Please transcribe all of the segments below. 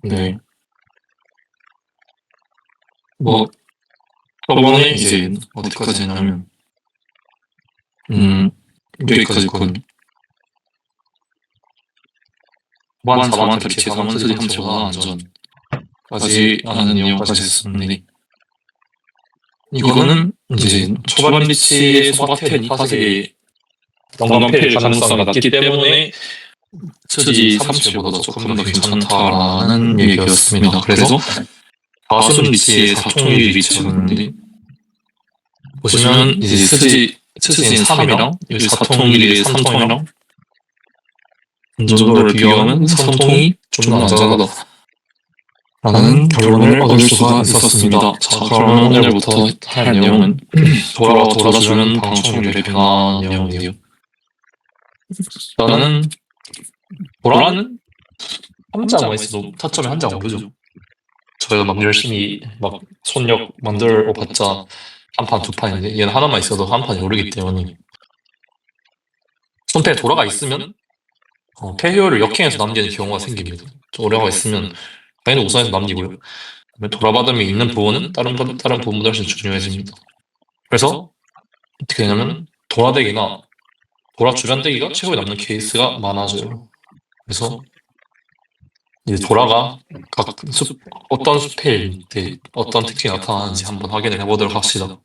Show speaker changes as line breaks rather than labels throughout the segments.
네. 뭐 저번에 이제 어디까지 했냐면 여기까지 했거든요. 무한 4만 캡치 4만 트리 35가 안전까지 하는 내용까지 했었는데, 이거는 이제 초반 리치의 소바텐 2파색의 영감패일 가능성이 낮기 때문에 스지 37보다 조금 더 괜찮다라는 얘기였습니다. 그래서 4순 리치의 4총1 리치였는데, 보시면 이제 스지인 3이랑 4총1의 3통이랑 안전도를 비교하면 3통이 좀 더 안전하다 라는 결론을 얻을 수가 있었습니다. 자, 그러면 오늘부터 할 내용은 돌아주는 방청률의 변화 내용이에요. 일단은 보라는 함자만 있어도 타점이 한자가 오르죠. 저희가 막 열심히 막 손력 만들어 봤자 한 판, 두 판인데 얘는 하나만 있어도 한 판이 오르기 때문에 손패에 돌아가 있으면 패효율을 역행해서 남기는 경우가 생깁니다. 돌아가 있으면 당연히 우선에서 남기고요. 돌아받음이 있는 부분은 다른 부분보다 훨씬 중요해집니다. 그래서 어떻게 되냐면 돌아대기나 돌아 주변대기가 최고에 남는 케이스가 많아져요. 그래서 이제 돌아가 각 어떤 숲일 때 어떤 특징이 나타나는지 한번 확인을 해보도록 합시다.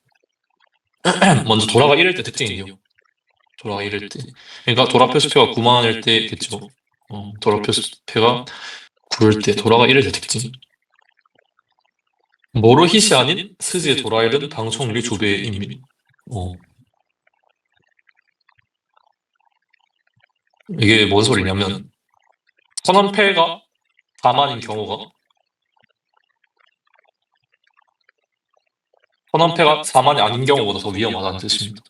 먼저 돌아가 1일 때 특징이에요. 돌아가 1일 때. 그러니까 돌아 표수표가 9만원일 때겠죠. 돌아 표수표가 9일 때 돌아가 1일 때 특징. 모르hit이 아닌 스지의 돌아일은 방청률이 2배입니다. 이게 뭔 소리냐면 선언패가 4만인 경우가 선언패가 4만이 아닌 경우보다 더 위험하다는 뜻입니다.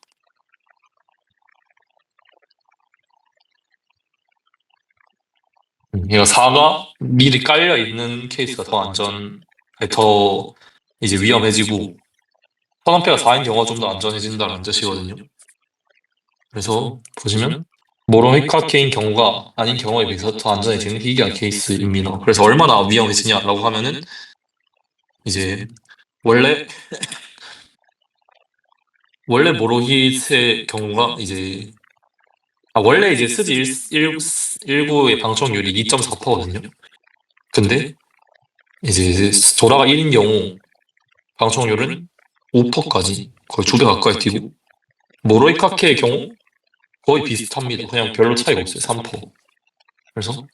그러니까 4가 미리 깔려 있는 케이스가 더 이제 위험해지고 선언패가 4인 경우가 좀 더 안전해진다는 뜻이거든요. 그래서 보시면 모로히카케인 경우가 아닌 경우에 비해서 더 안전해지는 희귀한 케이스입니다. 그래서 얼마나 위험해지냐라고 하면은 이제 원래 모로hit의 경우가 이제 원래 이제 스지 19의 방청률이 2.4%거든요. 근데 이제 돌아가 1인 경우 방청률은 5%까지 거의 2배 가까이 뛰고 모로이카케의 경우 거의 비슷합니다. 그냥 별로 차이가 없어요. 3%. 그래서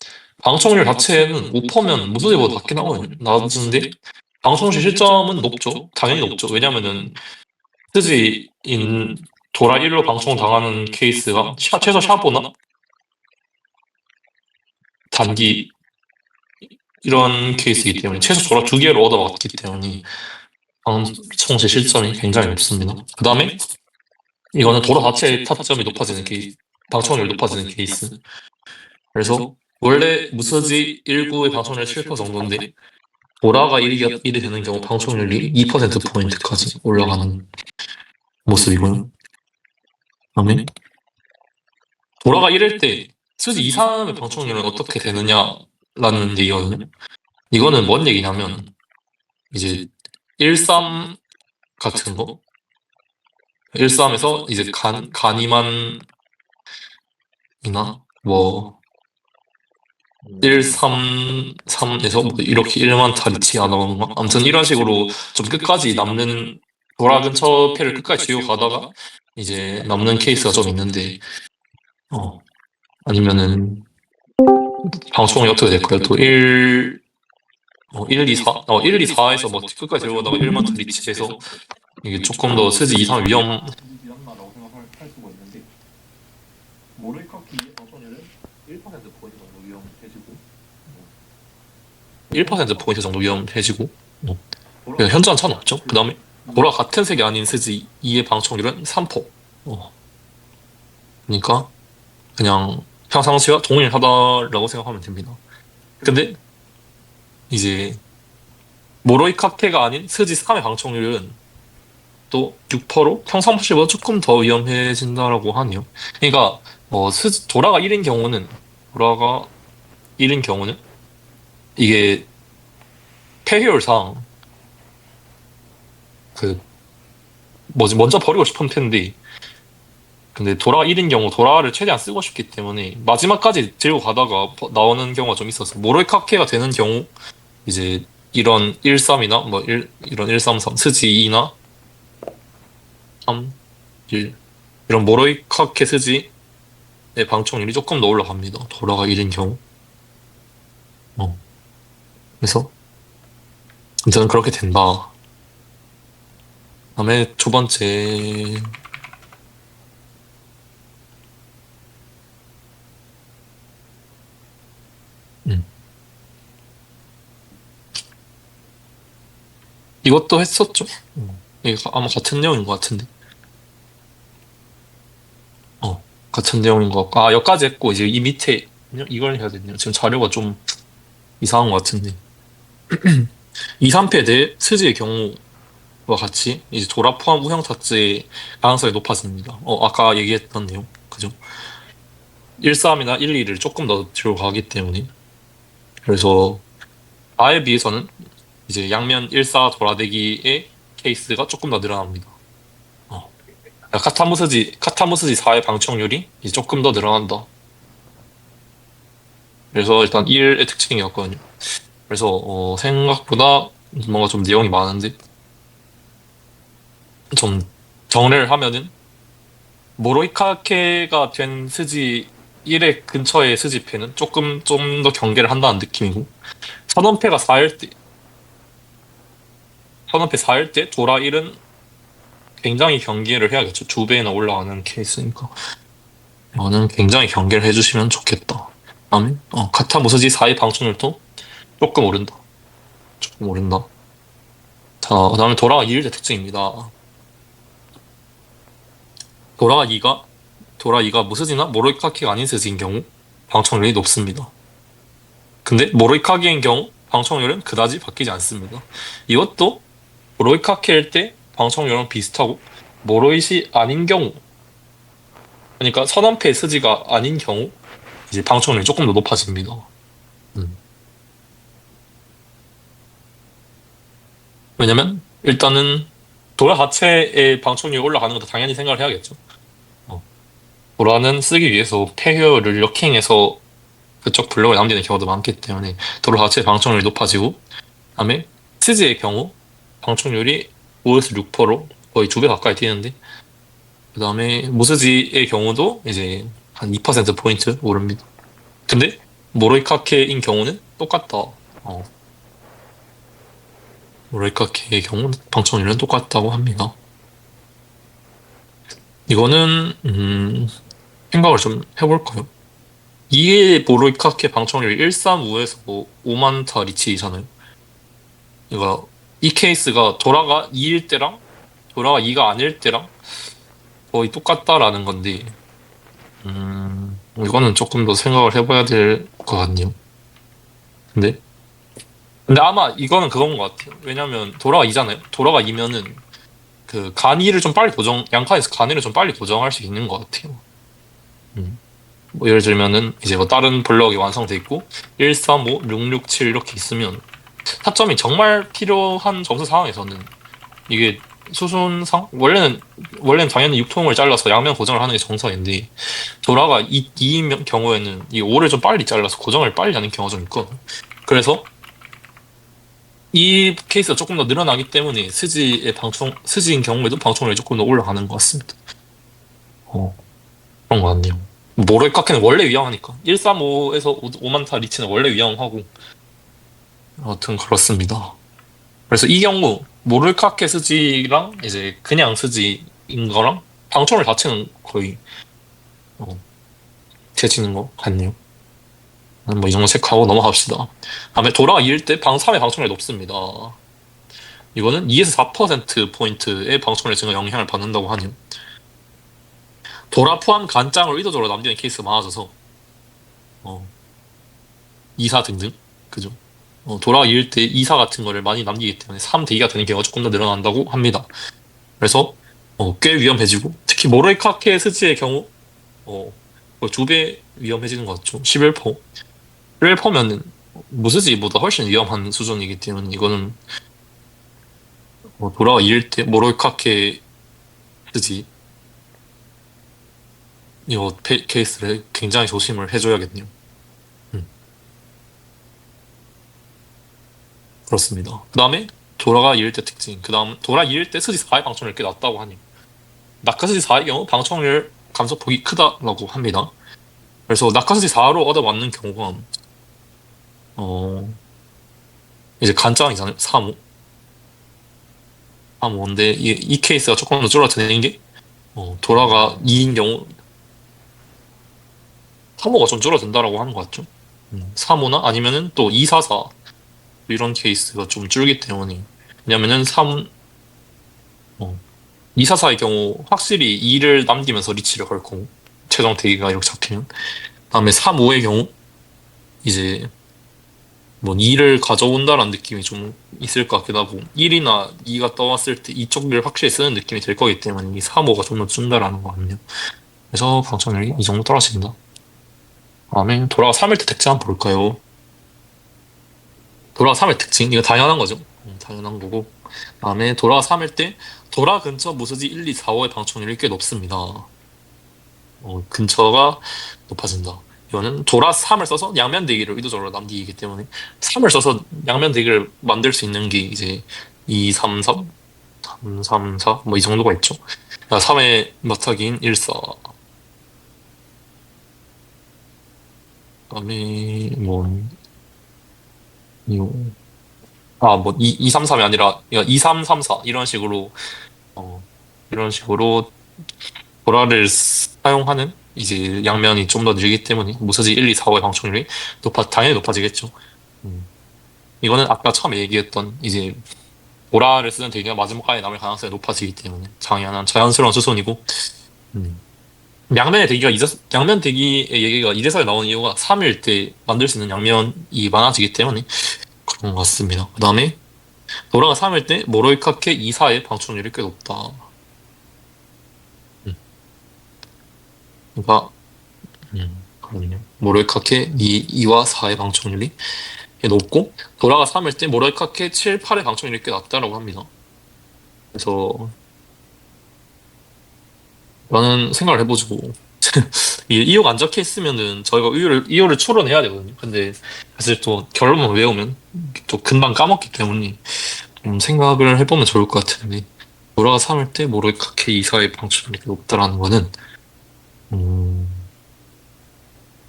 방청률 자체는 5%면 무소지보다 낮긴 하거든요. 낮은데 방청률 실점은 높죠. 당연히 높죠. 왜냐면은 스지인 도라 1로 방청 당하는 케이스가 최소 샤보나 단기 이런 케이스이기 때문에 최소 도라 2개를 얻어왔기 때문에 방청시 실점이 굉장히 높습니다. 그 다음에 이거는 도라 자체의 타점이 높아지는 케이스, 방청률이 높아지는 케이스. 그래서 원래 무서지 1구의 방청률 7% 정도인데 도라가 1이 되는 경우 방청률이 2%포인트까지 올라가는 모습이고요. 그다음에 도라가 1일 때 스지 2, 3의 방청률은 어떻게 되느냐라는 얘기거든요. 이거는 뭔 얘기냐면 이제 1, 3 같은 거 1, 3에서 이제 간이만이나 뭐 1, 3, 3에서 뭐 이렇게 1만 타리치 안 나오는 거 아무튼 이런 식으로 좀 끝까지 남는 도라 근처 패를 끝까지 쥐고 가다가 이제 남는 케이스가 좀 있는데 아니면은 방송이 어떻게 될까요? 또 1, 1, 2, 4? 1, 2, 4에서 뭐 끝까지 들고 가다가 1만 타리치해서 이게 조금 더 스지 이상 위험하다고 생각할 수가 있는데 모르이카키의 방송률은 1%포인트 정도 위험해지고 1%포인트 정도 위험해지고 현저한 차는 없죠. 그 다음에 보라 같은 색이 아닌 스지 2의 방청률은 3%. 그러니까 그냥 평상시와 동일하다라고 생각하면 됩니다. 근데 이제 모로이카케가 아닌 스지 3의 방청률은 또 6%로 평상시보다 조금 더 위험해진다라고 하네요. 그러니까 도라가 1인 경우는 도라가 1인 경우는 이게 폐회율상 그 뭐지 먼저 버리고 싶은 펜인데 근데 도라 1인 경우 도라를 최대한 쓰고 싶기 때문에 마지막까지 들고 가다가 나오는 경우가 좀 있어서 모로이카케가 되는 경우 이제 이런 13이나 이런 133 스지 2나 3, 1 이런 모로이카케 스지의 방청률이 조금 더 올라갑니다. 도라가 1인 경우. 어. 그래서 저는 그렇게 된다. 다음에 두 번째 음. 이것도 했었죠. 이게 아마 같은 내용인 것 같은데. 같은 내용인 것 같고. 아, 여기까지 했고, 이제 이 밑에, 이걸 해야 되네요. 지금 자료가 좀 이상한 것 같은데. 2, 3패 스지의 경우와 같이, 이제 도라 포함 우형 타츠의 가능성이 높아집니다. 아까 얘기했던 내용. 그죠? 1, 3이나 1, 2를 조금 더 뒤로 가기 때문에. 그래서, 아에 비해서는 이제 양면 1, 4 도라대기의 케이스가 조금 더 늘어납니다. 어. 카타무스지 4의 방청률이 이제 조금 더 늘어난다. 그래서 일단 1의 특징이었거든요. 그래서 생각보다 뭔가 좀 내용이 많은데 좀 정리를 하면은 모로이카케가 된 스지 1의 근처의 스지패는 조금 좀 더 경계를 한다는 느낌이고 선원패가 4일 때 선원패 4일 때 도라 1은 굉장히 경계를 해야겠죠. 두 배나 올라가는 케이스니까 이거는 굉장히 경계를 해주시면 좋겠다. 다음에 카타 무스지 4의 방출률도 조금 오른다. 조금 오른다. 자, 그다음에 도라가 2일 특징입니다. 도라가 2가 도라 2가 무스지나 모로이카키가 아닌 스지인 경우 방청률이 높습니다. 근데 모로이카키인 경우 방청률은 그다지 바뀌지 않습니다. 이것도 모로이카키일 때 방청률은 비슷하고 모로이시 아닌 경우 그러니까 선언패 스지가 아닌 경우 이제 방청률이 조금 더 높아집니다. 음. 왜냐면 일단은 도라 자체의 방청률이 올라가는 것도 당연히 생각을 해야겠죠. 어. 도라는 쓰기 위해서 폐효를 러킹해서 그쪽 블록에 남기는 경우도 많기 때문에 도로 자체 방청률이 높아지고 그다음에 스지의 경우 방청률이 5에서 6%로 거의 2배 가까이 뛰는데 그다음에 무스지의 경우도 이제 한 2%포인트 오릅니다. 근데 모로이카케인 경우는 똑같다. 모로이카케의 경우 방청률은 똑같다고 합니다. 이거는 생각을 좀 해볼까요? 이게 모로이카케 방청률 135에서 5만타 리치잖아요. 그러니까 이 케이스가 도라가 2일 때랑 도라가 2가 아닐 때랑 거의 똑같다라는 건데, 이거는 조금 더 생각을 해봐야 될 것 같네요. 근데, 근데 아마 이거는 그건 것 같아요. 왜냐면 도라가 2잖아요. 도라가 2면은 그 간이를 좀 빨리 양칸에서 간이를 좀 빨리 고정할 수 있는 것 같아요. 음. 뭐 예를 들면은 이제 뭐 다른 블럭이 완성돼 있고 1, 3, 5, 6, 6, 7 이렇게 있으면 타점이 정말 필요한 점수 상황에서는 이게 수순상 원래는 당연히 육통을 잘라서 양면 고정을 하는 게 정석인데 도라가 이인 경우에는 이 5를 좀 빨리 잘라서 고정을 빨리 하는 경우가 좀 있거든. 그래서 이 케이스가 조금 더 늘어나기 때문에 스지인 경우에도 방충률이 조금 더 올라가는 것 같습니다. 어, 그런 것 같네요. 모래카케는 원래 위험하니까 135에서 5만타 리치는 원래 위험하고 아무튼 그렇습니다. 그래서 이 경우 모를카케 스지랑 이제 그냥 스지인 거랑 방청률 자체는 거의 어, 제치는 것 같네요. 뭐 이 정도 체크하고 넘어갑시다. 다음에 도라가 2일 때 방 3의 방청률이 높습니다. 이거는 2에서 4%포인트의 방청률 증가 영향을 받는다고 하네요. 도라 포함 간장을 의도적으로 남기는 케이스가 많아져서 2사 등등 그죠? 돌아가 2일 때 2사 같은 거를 많이 남기기 때문에 3 대기가 되는 경우가 조금 더 늘어난다고 합니다. 그래서 꽤 위험해지고 특히 모로이카케 스즈의 경우 거의 2배 위험해지는 것 같죠. 11%. 11%면은 무스지보다 훨씬 위험한 수준이기 때문에 이거는 돌아가 2일 때 모로이카케 스지 이거 케이스를 굉장히 조심을 해줘야겠네요. 음, 그렇습니다. 그 다음에 돌아가 2일 때 특징. 그 다음 돌아가 2일 때 스지 4의 방청률이 꽤 낮다고 하니 나카스지 4의 경우 방청률 감소폭이 크다라고 합니다. 그래서 나카스지 4로 얻어맞는 경우가 어 이제 간장이잖아요. 3호. 3호인데 이 케이스가 조금 더 줄어드는 게 돌아가 2인 경우 3호가 좀 줄어든다라고 하는 것 같죠. 3호나 아니면은 또 244 이런 케이스가 좀 줄기 때문에 왜냐면은 244의 경우 확실히 2를 남기면서 리치를 걸 거고 최종 대기가 이렇게 잡히면 다음에 35의 경우 이제 뭐 2를 가져온다라는 느낌이 좀 있을 것 같기도 하고 1이나 2가 떠왔을 때 이쪽을 확실히 쓰는 느낌이 들 거기 때문에 이 3호가 좀 더 준다라는 거 같네요. 그래서 방청률이 이 정도 떨어진다. 다음에 돌아가 3일 때 특징 한번 볼까요? 돌아가 3일 특징 이거 당연한 거죠. 당연한 거고 다음에 돌아가 3일 때 돌아 근처 무스지 1, 2, 4, 5의 방청률이 꽤 높습니다. 근처가 높아진다. 이거는 돌아 3을 써서 양면 대기를 의도적으로 남기기 때문에 3을 써서 양면 대기를 만들 수 있는 게 이제 2, 3, 3, 3, 3, 4, 뭐 이 정도가 있죠. 3의 마타기인 1, 4. 그다음에 뭐, 뭐 2, 3, 3이 아니라 2, 3, 3, 4 어, 이런 식으로 보라를 사용하는 이제 양면이 좀 더 늘기 때문에 무서지 1, 2, 4, 5의 방출률이 당연히 높아지겠죠. 음. 이거는 아까 처음에 얘기했던 이제 보라를 쓰는 대기가 마지막까지 남을 가능성이 높아지기 때문에 당연한 자연스러운 수순이고 양면의 대기가 양면 대기의 얘기가 이래서 나온 이유가 3일 때 만들 수 있는 양면이 많아지기 때문에 그런 것 같습니다. 그 다음에 보라가 3일 때 모로이카케 2사의 방출률이 꽤 높다. 음. 그러니까 그럼요. 모로이카케 2와 4의 방청률이 높고 도라가 3일 때 모로이카케 7, 8의 방청률이 꽤 낮다라고 합니다. 그래서 저는 생각을 해보고 이 이유가 안 적혀 있으면은 저희가 이유를 추론해야 되거든요. 근데 사실 또 결론만 외우면 또 금방 까먹기 때문에 좀 생각을 해보면 좋을 것 같은데 도라가 3일 때 모로이카케 2사의 방청률이 높다라는 거는 음,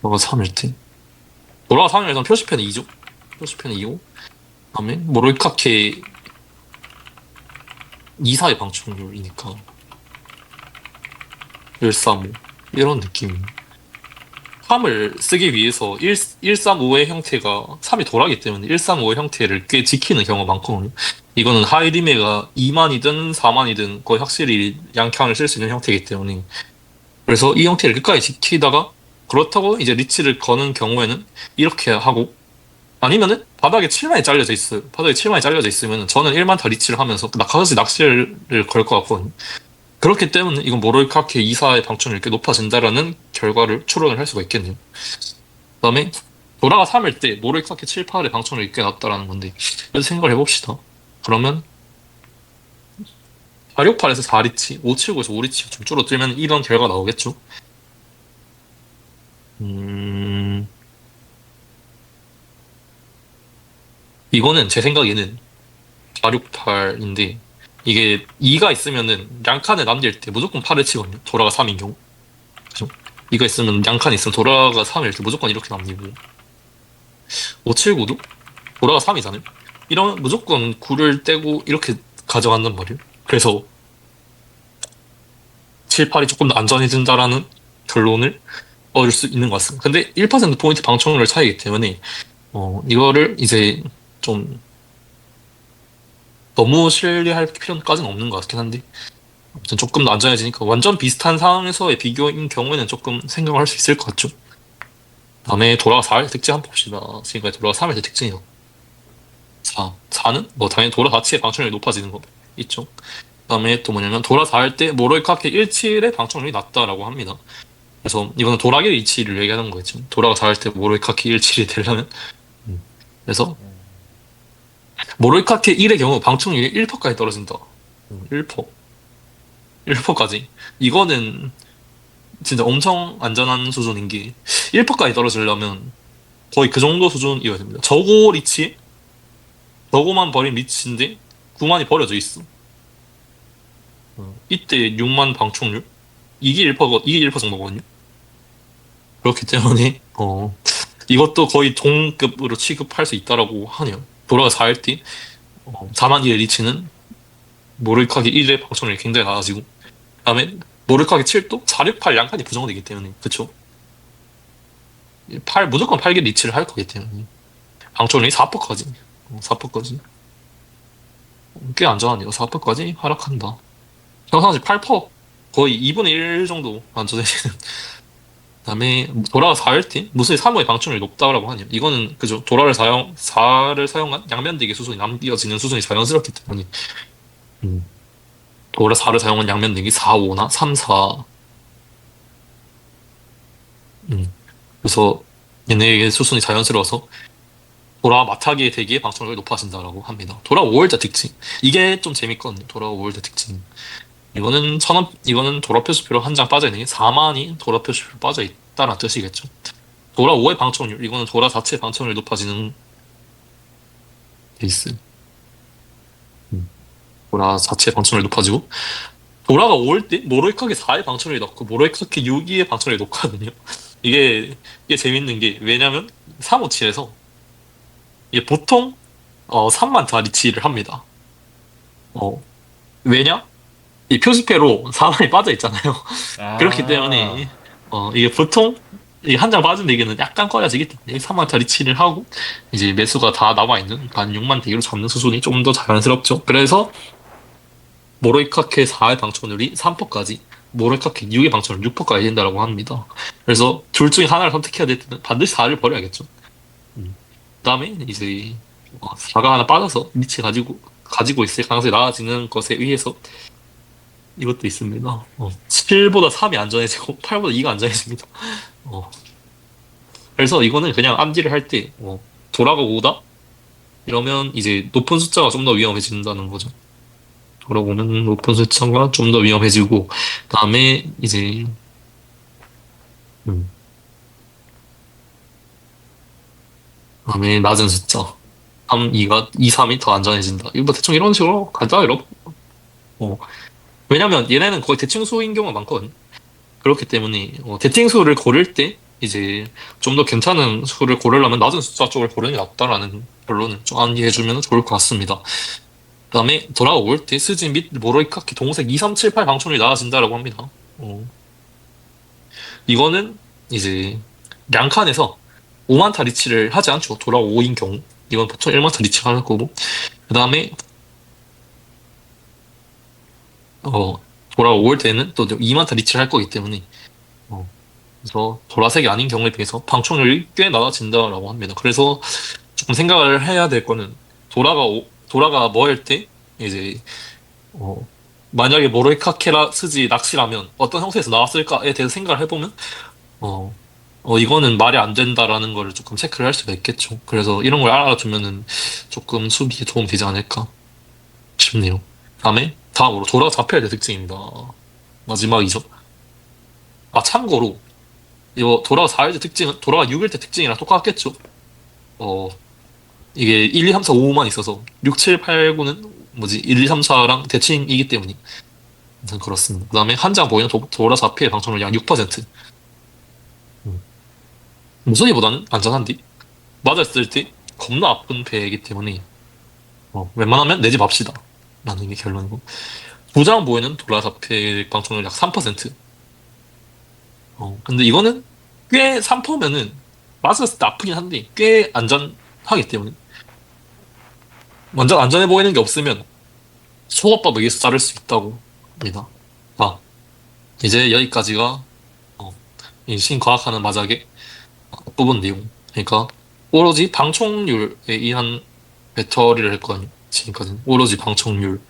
도라가 3일 때 도라가 3일에선 표시편이 2죠. 표시편이 2고 다음에 모로이카케 2사의 방출률이니까 135 이런 느낌. 3을 쓰기 위해서 135의 형태가 3이 돌아가기 때문에 135의 형태를 꽤 지키는 경우가 많거든요. 이거는 하이리메가 2만이든 4만이든 거의 확실히 양캉을 쓸 수 있는 형태이기 때문에 그래서 이 형태를 끝까지 지키다가 그렇다고 이제 리치를 거는 경우에는 이렇게 하고 아니면은 바닥에 7만이 잘려져 있어요. 바닥에 7만이 잘려져 있으면 저는 1만 다 리치를 하면서 낙하산시 낚시를 걸 것 같거든요. 그렇기 때문에 이건 모로이카케 2사의 방출률이 이렇게 높아진다라는 결과를 추론을 할 수가 있겠네요. 그다음에 도라가 3일 때 모로이카케 7, 8의 방출률이 꽤 낮다라는 건데 그래서 생각을 해봅시다. 그러면 468에서 4리치, 579에서 5리치가 좀 줄어들면 이런 결과 나오겠죠? 음, 이거는 제 생각에는 468인데 이게 2가 있으면은 양칸을 남길 때 무조건 8을 치거든요. 도라가 3인 경우. 그죠? 2가 있으면 양칸이 있으면 도라가 3일 때 무조건 이렇게 남기고 579도 도라가 3이잖아요. 이러면 무조건 9를 떼고 이렇게 가져간단 말이에요. 그래서 7, 8이 조금 더 안전해진다라는 결론을 얻을 수 있는 것 같습니다. 근데 1% 포인트 방청률 차이기 때문에 이거를 이제 좀 너무 신뢰할 필요까지는 없는 것 같긴 한데 아무튼 조금 더 안전해지니까 완전 비슷한 상황에서의 비교인 경우에는 조금 생각을 할 수 있을 것 같죠. 다음에 돌아가 4일 특징 한번 봅시다. 지금까지 돌아가 3일 특징이요. 4는 뭐 당연히 도라 자체의 방출률이 높아지는 거 있죠. 그다음에 또 뭐냐면 도라 4할 때 모로이카케 17의 방출률이 낮다라고 합니다. 그래서 이거는 도라겔 이치를 얘기하는 거겠죠. 도라가 4할 때 모로이카케 17이 되려면 그래서 모로이카케 1의 경우 방출률이 1%까지 떨어진다. 1%. 1%까지. 이거는 진짜 엄청 안전한 수준인 게 1%까지 떨어지려면 거의 그 정도 수준이어야 됩니다. 저고 리치, 저고만 버린 리치인데 9만이 버려져 있어. 이때 6만 방충률? 이게 1% 정도거든요. 그렇기 때문에, 이것도 거의 동급으로 취급할 수 있다라고 하네요. 돌아가 4일 뒤, 4만 1의 리치는 모르카기 1의 방충률이 굉장히 낮아지고, 그 다음에 모르카기 7도 468 양칸이 부정되기 때문에, 그쵸? 무조건 8개 리치를 할 거기 때문에, 방충률이 4%까지, 4%까지. 꽤 안전하네요. 4%까지 하락한다. 평상시 8% 거의 2분의 1 정도 안전해지는. 그다음에 도라가 4일 무수히 3호의 방출률이 높다고 하네요. 이거는 그죠. 도라를 4를 사용한 양면대기 수순이 남겨지는 수순이 자연스럽기 때문에 음. 도라 4를 사용한 양면대기 4, 5나 3, 4 그래서 얘네의 수순이 자연스러워서 도라 마타기의 대기의 방출률이 높아진다라고 합니다. 도라 5월자 특징. 이게 좀 재밌거든요. 도라 5월자 특징. 이거는 도라 표시표로 한 장 빠져 있는 게 4만이 도라 표시표로 빠져 있다는 뜻이겠죠. 도라 5의 방청률, 이거는 도라 자체의 방청률이 높아지는 케이스. 도라 자체의 방청률이 높아지고, 도라가 5일 때 모로이카게 4의 방청률이 높고, 모로이카게 6의 방청률이 높거든요. 이게 재밌는 게, 왜냐면 357에서 이게 보통 3만 다 리치를 합니다. 어, 왜냐? 이 표시패로 4만이 빠져 있잖아요. 그렇기
아,
때문에 이게 보통 이 한 장 빠진 대기는 약간 꺼려지기 때문에 3만 타 리치를 하고 이제 매수가 다 나와 있는 한 6만 대기로 잡는 수준이 좀 더 자연스럽죠. 그래서 모로이카케 4의 방출률이 3%까지, 모로이카케 6의 방출률 6%까지 된다고 합니다. 그래서 둘 중에 하나를 선택해야 될 때는 반드시 4를 버려야겠죠. 그다음에 이제 4가 하나 빠져서 리치 가지고 있을 가능성이 낮아지는 것에 의해서 이것도 있습니다. 7보다 3이 안전해지고 8보다 2가 안전해집니다. 어, 그래서 이거는 그냥 암기를 할 때, 돌아가고 오다? 이러면 이제 높은 숫자가 좀 더 위험해진다는 거죠. 돌아오면 높은 숫자가 좀 더 위험해지고, 다음에 이제, 음, 다음에 낮은 숫자. 2, 3이 더 안전해진다. 이거 뭐 대충 이런 식으로 간다, 여러분. 어, 왜냐면 얘네는 거의 대칭수인 경우가 많거든. 그렇기 때문에, 대칭수를 고를 때, 이제 좀 더 괜찮은 수를 고르려면 낮은 숫자 쪽을 고르는 게 낫다라는 결론을 좀 암기해주면 좋을 것 같습니다. 그다음에 돌아올 때 스진 및 모로이카키 동색 2378 방출이 나아진다라고 합니다. 이거는 이제 양칸에서 5만타 리치를 하지 않죠. 돌아 5인 경우. 이건 보통 1만타 리치가 하는 거고. 그다음에 어 돌아 5올 때는 또 2만타 리치를 할 거기 때문에 어, 그래서 보라색이 아닌 경우에 비해서 방출률이 꽤 낮아진다라고 합니다. 그래서 조금 생각을 해야 될 거는 돌아가 뭐일 때 이제 어, 만약에 모로이카케라 스지 낚시라면 어떤 형태에서 나왔을까에 대해서 생각을 해보면 어, 이거는 말이 안 된다라는 거를 조금 체크를 할 수가 있겠죠. 그래서 이런 걸 알아두면은 조금 수비에 도움 되지 않을까 싶네요. 다음으로 돌아가 잡혀야 될 특징입니다. 마지막이죠. 아, 참고로 이거 돌아가 4일 때 특징은 돌아가 6일 때 특징이랑 똑같겠죠. 어, 이게 1, 2, 3, 4, 5만 있어서 6, 7, 8, 9는 뭐지 1, 2, 3, 4랑 대칭이기 때문에 아무튼 그렇습니다. 그다음에 한 장 보이는 도라 4피의 방청률 약 6%. 음. 무선이보다는 안전한데 맞았을 때 겁나 아픈 패이기 때문에 웬만하면 내지 맙시다. 라는 게 결론이고. 두 장 보이는 도라 4피의 방청률 약 3%. 근데 이거는 꽤 3%면은 맞았을 때 아프긴 한데 꽤 안전하기 때문에 완전 안전해 보이는 게 없으면 소아법 의해서 자를 수 있다고 합니다. 아, 이제 여기까지가 이 신과학하는 마작의 부분 내용. 그러니까 오로지 방청률에 의한 배터리를 했거든요. 지금까지는 오로지 방청률.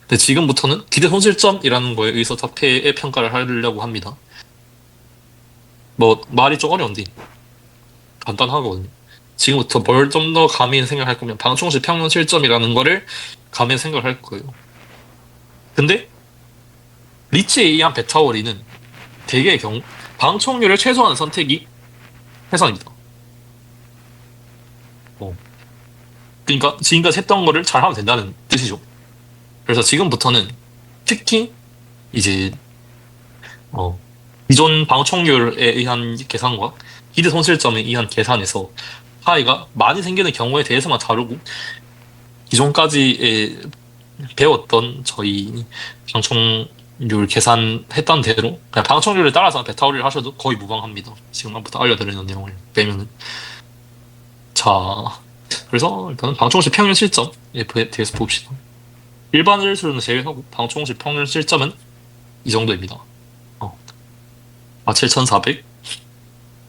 근데 지금부터는 기대 손실점이라는 거에 의해서 자폐의 평가를 하려고 합니다. 뭐 말이 좀 어려운데 간단하거든요. 지금부터 뭘 좀 더 가미해 생각할 거면 방청시 평균 실점이라는 거를 가미해 생각할 거예요. 근데 리치에 의한 배타워리는 대개의 경우 방청률을 최소화하는 선택이 최선입니다. 어. 그러니까 지금까지 했던 거를 잘하면 된다는 뜻이죠. 그래서 지금부터는 특히 이제 기존 방청률에 의한 계산과 기대 손실점에 의한 계산에서 차이가 많이 생기는 경우에 대해서만 다루고 기존까지 배웠던 저희 방청률 계산했던 대로 그냥 방청률을 따라서 배타오리를 하셔도 거의 무방합니다. 지금부터 알려드리는 내용을 빼면은. 자, 그래서 일단은 방청시 평균 실점에 대해서 봅시다. 일반 일수는 제외하고 방청시 평균 실점은 이 정도입니다. 어. 7,400,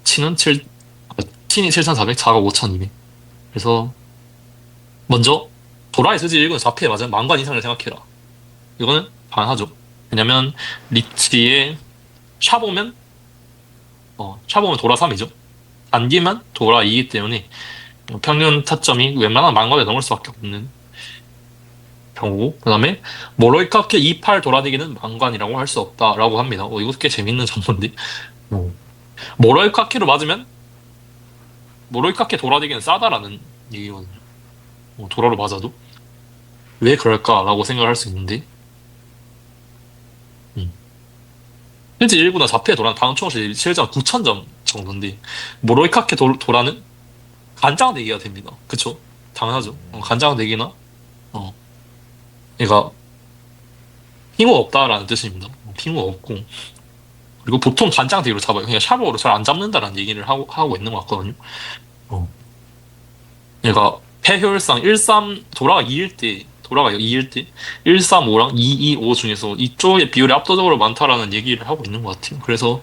치는 7, 친이 7,400, 자가 5,200. 그래서 먼저 도라의 수지 1군 4피에 맞은 만관 이상을 생각해라. 이거는 가능하죠. 왜냐면 리치의 샤보면 샤보면 도라 3이죠. 단기만 도라 2이기 때문에 평균 타점이 웬만한 만관에 넘을 수밖에 없는 경우고 그다음에 모로이카케 28 돌아다니기는 만관이라고 할 수 없다라고 합니다. 이거 꽤 재밌는 정보인데 어. 모로이카케로 맞으면 모로이카케 돌아다니기는 싸다라는 얘기거든요. 도라로 맞아도 왜 그럴까라고 생각할 수 있는데 음. 실제 1구나 4패에 도라는 방청시 실전 9,000점 정도인데 모로이카케 도라는 간장내기가 됩니다. 그쵸? 당연하죠. 간장내기나 얘가 핑호 없다라는 뜻입니다. 핑호 없고 그리고 보통 간장대기로 잡아요. 그냥 샤브로 잘 안 잡는다라는 얘기를 하고 있는 것 같거든요. 어. 얘가 패효율상 1, 3 도라가 2일 때 1, 3, 5랑 2, 2, 5 중에서 이쪽의 비율이 압도적으로 많다라는 얘기를 하고 있는 것 같아요. 그래서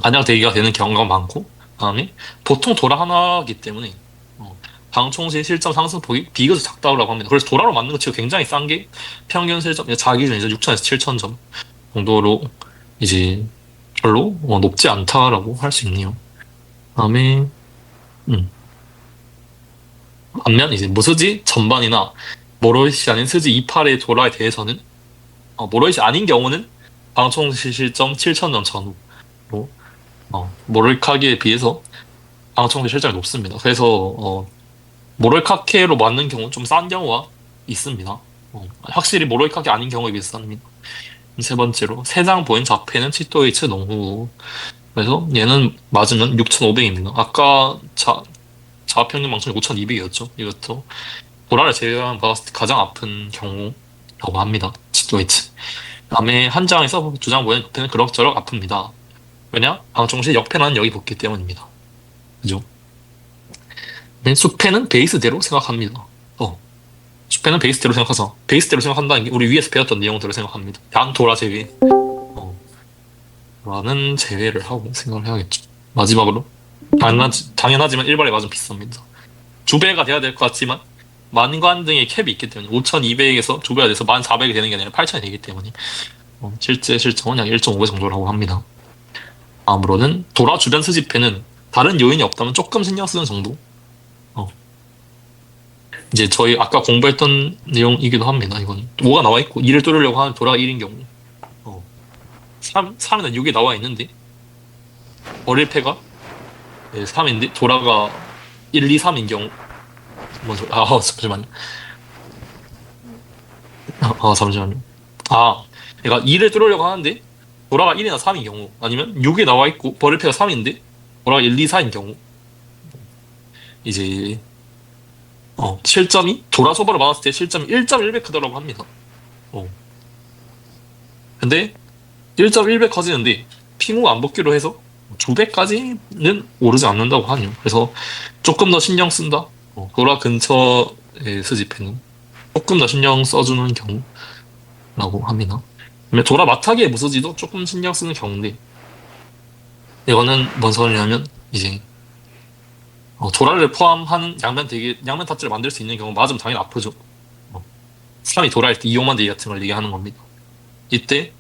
간장 대기가 되는 경우가 많고 그다음에 보통 도라 하나이기 때문에 방총시 실점 상승폭이 비교적 작다고 합니다. 그래서 도라로 맞는 거 치고 굉장히 싼 게 평균 실점 자기 기준 이제 6천에서 7천 점 정도로 이제 별로 높지 않다라고 할 수 있네요. 그다음에 음, 반면 이제 무스지 전반이나 모로이시 아닌 스지 28의 도라에 대해서는 모로이시 아닌 경우는 방총시 실점 7,000점 전후로 모로이카기에 비해서 방총시 실점이 높습니다. 그래서 모로이카케로 맞는 경우 좀 싼 경우가 있습니다. 확실히 모로이카게 아닌 경우에 비해서 쌉니다. 세 번째로 세장 보인 자폐는 치토이츠 농후 그래서 얘는 맞으면 6,500입니다. 아까 자아평균 망청이 5,200이었죠. 이것도 보라를 제외한 봤을 때 가장 아픈 경우라고 합니다. 치토이츠. 다음에 한 장에서 두 장 보인 자폐는 그럭저럭 아픕니다. 왜냐? 방청시 역패는 여기 붙기 때문입니다. 그죠? 수패는 베이스대로 생각합니다. 수패는 베이스대로 생각해서 베이스대로 생각한다는 게 우리 위에서 배웠던 내용대로 생각합니다. 단 도라 제외. 도라는 제외를 하고 생각을 해야겠죠. 마지막으로 당연하지만 일발에 맞으면 비쌉니다. 두 배가 돼야 될 것 같지만 만관 등의 캡이 있기 때문에 5,200에서 두 배가 돼서 1,400이 되는 게 아니라 8,000이 되기 때문에 실제 실적은 약 1.5배 정도라고 합니다. 다음으로는 도라 주변 수집회는 다른 요인이 없다면 조금 신경 쓰는 정도. 이제 저희 아까 공부했던 내용이기도 합니다. 이건 5가 나와 있고 2를 뚫으려고 하는 도라가 1인 경우 3에는 6이 나와 있는데 어릴패가 3인데 도라가 1, 2, 3인 경우 잠시만요. 잠시만요. 얘가 2를 뚫으려고 하는데 도라가 1이나 3인 경우 아니면 6이 나와 있고 버릴패가 3인데 도라가 1, 2, 4인 경우 이제 실점이 도라소바로 맞았을 때 실점이 1.1배크더라고 합니다. 근데 1.1배 커지는데 핑후가 안 붙기로 해서 2배까지는 오르지 않는다고 하네요. 그래서 조금 더 신경 쓴다. 도라 근처의 스집에는 조금 더 신경 써주는 경우라고 합니다. 도라 마타기의 무서지도 조금 신경 쓰는 경우인데 이거는 뭔 소리냐면 이제 도라를 포함한 양면 탑재를 만들 수 있는 경우 맞으면 당연히 아프죠. 사람이 도라할 때 이용만 대기 같은 걸 얘기하는 겁니다. 이때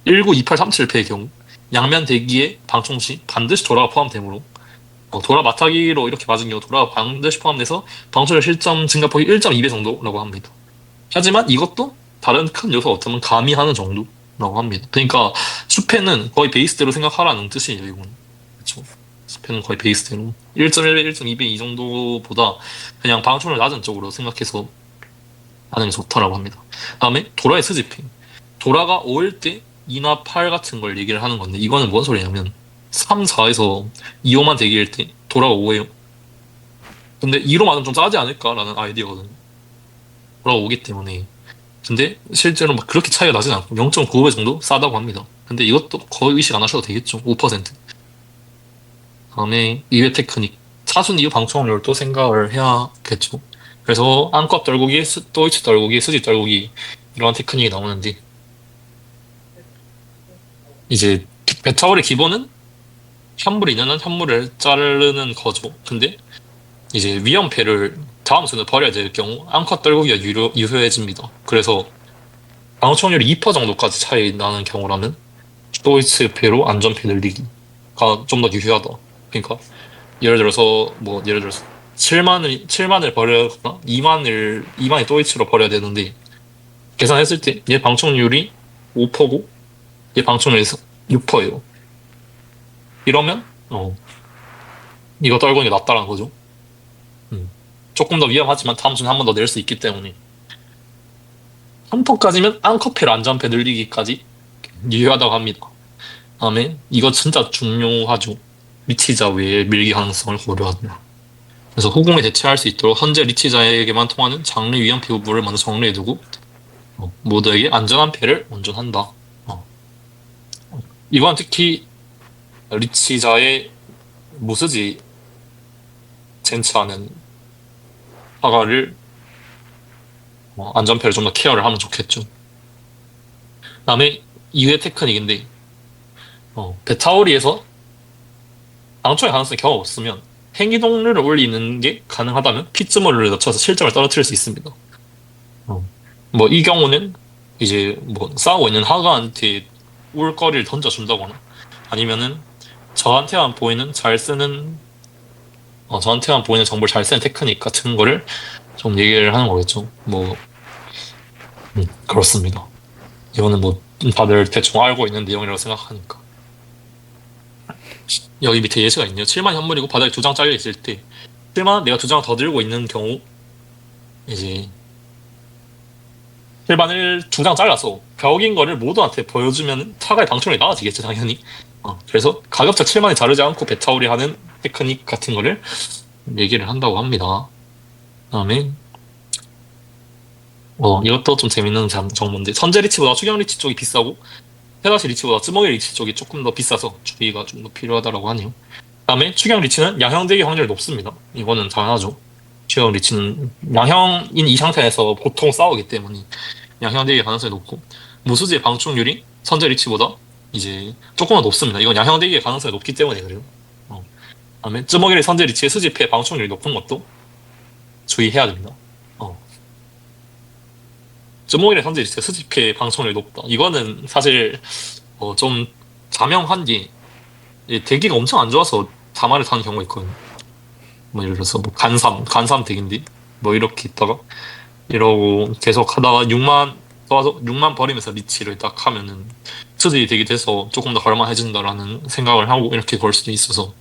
192837패의 경우 양면 대기의 방총 시 반드시 도라가 포함되므로 도라 마타기로 이렇게 맞은 경우 도라가 반드시 포함돼서 방출의 실점 증가폭이 1.2배 정도라고 합니다. 하지만 이것도 다른 큰 요소 어쩌면 가미하는 정도라고 합니다. 그러니까 수패는 거의 베이스대로 생각하라는 뜻이에요, 이건. 그렇죠. 수패는 거의 베이스대로 1.1배, 1.2배 이 정도보다 그냥 방출을 낮은 쪽으로 생각해서 하는 게 좋다라고 합니다. 다음에 도라의 스지핑. 도라가 5일 때 2나 8 같은 걸 얘기를 하는 건데 이거는 뭔 소리냐면 3, 4에서 2, 5만 대기일 때 도라가 5예요. 근데 2로 맞으면 좀 짜지 않을까라는 아이디어거든요. 도라가 5기 때문에. 근데 실제로 막 그렇게 차이가 나진 않고 0.95배 정도 싸다고 합니다. 근데 이것도 거의 의식 안 하셔도 되겠죠. 5%. 다음에 이외 테크닉. 차순 이후 방충률도 생각을 해야겠죠. 그래서 안컵 떨구기, 또이치 떨구기, 스지 떨구기 이런 테크닉이 나오는데 이제 배타월의 기본은 현물이 있는 현물을 자르는 거죠. 근데 이제 위험패를 다음 순에 버려야 될 경우 앙컷 떨구기가 유효해집니다. 그래서 방어총률이 2% 정도까지 차이 나는 경우라면 스토이츠 패로 안전패 늘리기가 좀 더 유효하다. 그러니까 예를 들어서 7만을 버려거나 2만이 또이츠로 버려야 되는데 계산했을 때 얘 방청률이 5%고 얘 방청률이 6%예요. 이러면 이거 떨구는 게 낫다라는 거죠. 조금 더 위험하지만 다음 주에 한 번 더 낼 수 있기 때문에 3%까지면 앙커패로 안전패 늘리기까지 유효하다고 합니다. 다음에 이거 진짜 중요하죠. 리치자 외에 밀기 가능성을 고려한다. 그래서 후공에 대체할 수 있도록 현재 리치자에게만 통하는 장르 위험 피부물을 먼저 정리해두고 모두에게 안전한 패를 온전한다. 이건 특히 리치자의 무스지 젠츠하는 화가를 안전패를 좀 더 케어를 하면 좋겠죠. 그다음에 이후의 테크닉인데 배타오리에서 방초의 가능성이 겨우 없으면 행이동률을 올리는 게 가능하다면 피츠몰을 낮춰서 실점을 떨어뜨릴 수 있습니다. 뭐 이 경우는 이제 뭐 싸우고 있는 하가한테 울거리를 던져준다거나 아니면은 저한테만 보이는 정보를 잘 쓰는 테크닉 같은 거를 좀 얘기를 하는 거겠죠. 뭐 그렇습니다. 이거는 뭐 다들 대충 알고 있는 내용이라고 생각하니까. 여기 밑에 예시가 있네요. 7만 현물이고 바닥에 2장 잘려 있을 때 7만 내가 2장 더 들고 있는 경우 이제 7만을 2장 잘라서 벽인 거를 모두한테 보여주면 타가의 방출이 나아지겠죠, 당연히. 그래서 가급적 7만이 자르지 않고 배타오리 하는 테크닉 같은 거를 얘기를 한다고 합니다. 그다음에 이것도 좀 재밌는 정보인데 선제 리치보다 추경 리치 쪽이 비싸고 테다시 리치보다 쯔먹이 리치 쪽이 조금 더 비싸서 주의가 좀 더 필요하다라고 하네요. 그다음에 추경 리치는 양형되기 확률이 높습니다. 이거는 당연하죠. 추경 리치는 양형인 이 상태에서 보통 싸우기 때문에 양형되기 가능성이 높고 무수지의 방충률이 선제 리치보다 이제 조금은 높습니다. 이건 양형되기 가능성이 높기 때문에 그래요. 그다음에 쯔먹이의 선제 리치의 수집회 방충률이 높은 것도 주의해야 됩니다. 쯔몽이랑 현재 진짜 수집회 방송률이 높다. 이거는 사실 좀 자명한 게 대기가 엄청 안 좋아서 자만을 타는 경우가 있거든요. 뭐 예를 들어서 뭐 간삼 대기인데 뭐 이렇게 있다가 이러고 계속 하다가 6만 버리면서 리치를 딱 하면은 수집이 되게 돼서 조금 더 갈만해진다라는 생각을 하고 이렇게 걸 수도 있어서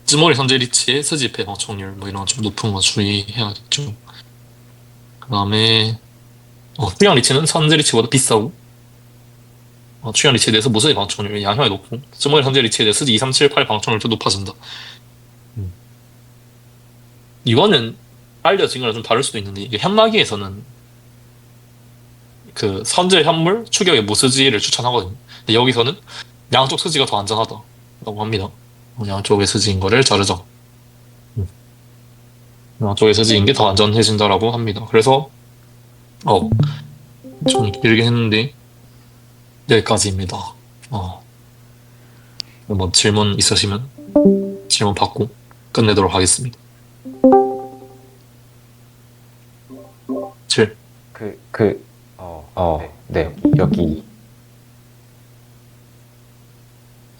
쯔몽이 현재 리치의 수집회 방송률 뭐 이런 거 좀 높은 거 주의해야겠죠. 그 다음에 추경 리치는 선제 리치보다 비싸고 추경 리치에 대해서 무수의 방청률이 양형이 높고 스몰 선제 리치에 대해서 2, 3, 7, 8 방청률도 높아진다. 이거는 알려진 거랑 좀 다를 수도 있는데 이게 현마기에서는 그 선제 현물 추격의 무스지를 추천하거든요. 근데 여기서는 양쪽 스지가 더 안전하다라고 합니다. 양쪽의 스지인 거를 자르자. 양쪽의 스지인 게 더 안전해진다라고 합니다. 그래서 좀 길게 했는데 여기까지입니다. 뭐 질문 있으시면 질문 받고 끝내도록 하겠습니다. 7.
네, 여기.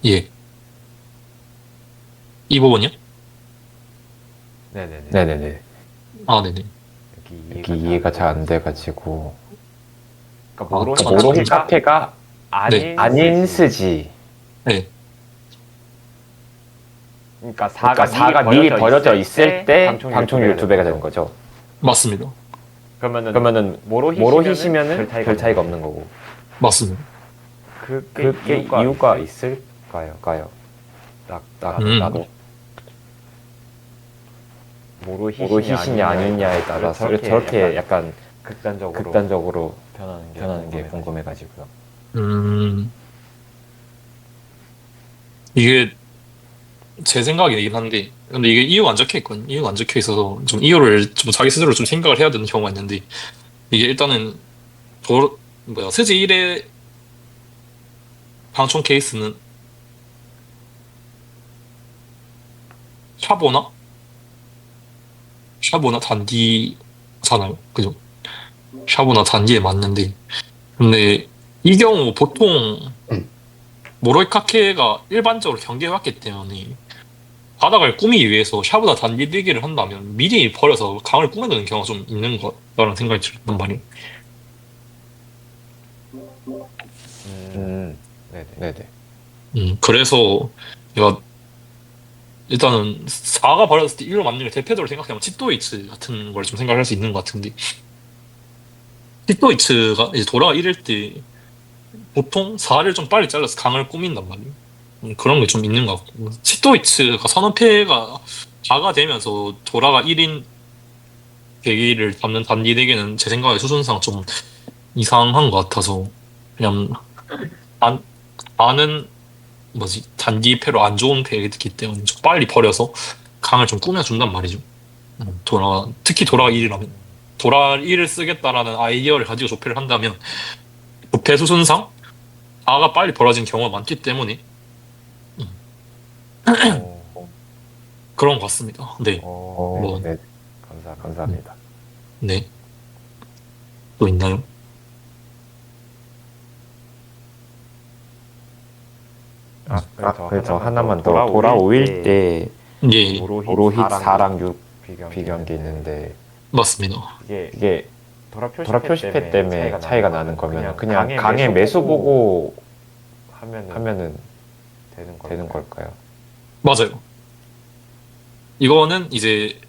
예. 이 부분이요?
네네네.
아, 네네.
여기 이해가 잘 안 돼가지고.
그러니까
아,
모로히 카페가
네.
아닌 스지.
네.
그러니까
그러니까 4가 미리 버려져 있을 때 방청률 2배가 되는 거죠.
맞습니다.
그러면은 모로히시면은 별 차이가 없는 거고.
맞습니다.
그게
이유가 있을까요? 나도 모로히시냐 아니냐에 따라서 저렇게 약간 극단적으로 변하는 게 궁금해가지고요.
이게 제 생각이긴 한데, 근데 이게 이유가 안 적혀 있거든요. 이유가 안 적혀 있어서 좀 이유를 좀 자기 스스로 좀 생각을 해야 되는 경우가 있는데, 이게 일단은 스지 1의 방청 케이스는 샤보나 단디잖아요. 그죠? 샤보나 단디에 맞는데, 근데 이 경우 보통 모로이카케가 일반적으로 경계해왔기 때문에 바닥을 꾸미기 위해서 샤보나 단디 대기를 한다면 미리 버려서 강을 꾸며두는 경우가 좀 있는 거라는 생각이 들단 말이에요.
네네.
그래서 내가 일단은 4가 버렸을 때 1로 맞는 걸 대표적으로 생각하면 치토이츠 같은 걸 좀 생각할 수 있는 것 같은데, 치토이츠가 이제 돌아가 1일 때 보통 4를 좀 빨리 잘라서 강을 꾸민단 말이에요. 그런 게 좀 있는 것 같고, 치토이츠가 선언패가 4가 되면서 돌아가 1인 대기를 잡는 단디 대기는 제 생각에 수준상 좀 이상한 것 같아서, 그냥 안은 단디 패로 안 좋은 패이기 때문에 좀 빨리 버려서 강을 좀 꾸며준단 말이죠. 특히 돌아가 1이라면 돌아가 1을 쓰겠다라는 아이디어를 가지고 조패를 한다면 조패 수순상 4가 빨리 벌어진 경우가 많기 때문에 그런 것 같습니다. 네.
네. 감사합니다.
네. 또 있나요?
저 하나만 더. 돌아오일 때
예,
모로히 4랑 6 비경기 있는데,
맞습니다.
이게 도라 표시패 때문에 차이가 나는 거면 그냥 강의 매수 보고 하면은 되는 걸까요?
맞아요. 이거는 이제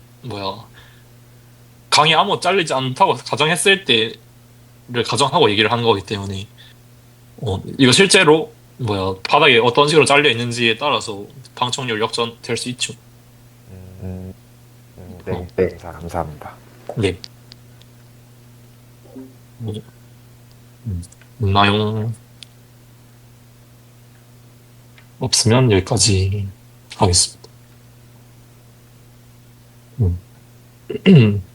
강이 아무 잘리지 않다고 가정했을 때를 가정하고 얘기를 하는 거기 때문에 이거 실제로 바닥에 어떤 식으로 잘려 있는지에 따라서 방청률 역전될 수 있죠.
네, 감사합니다.
네. 있나요? 없으면 여기까지 하겠습니다.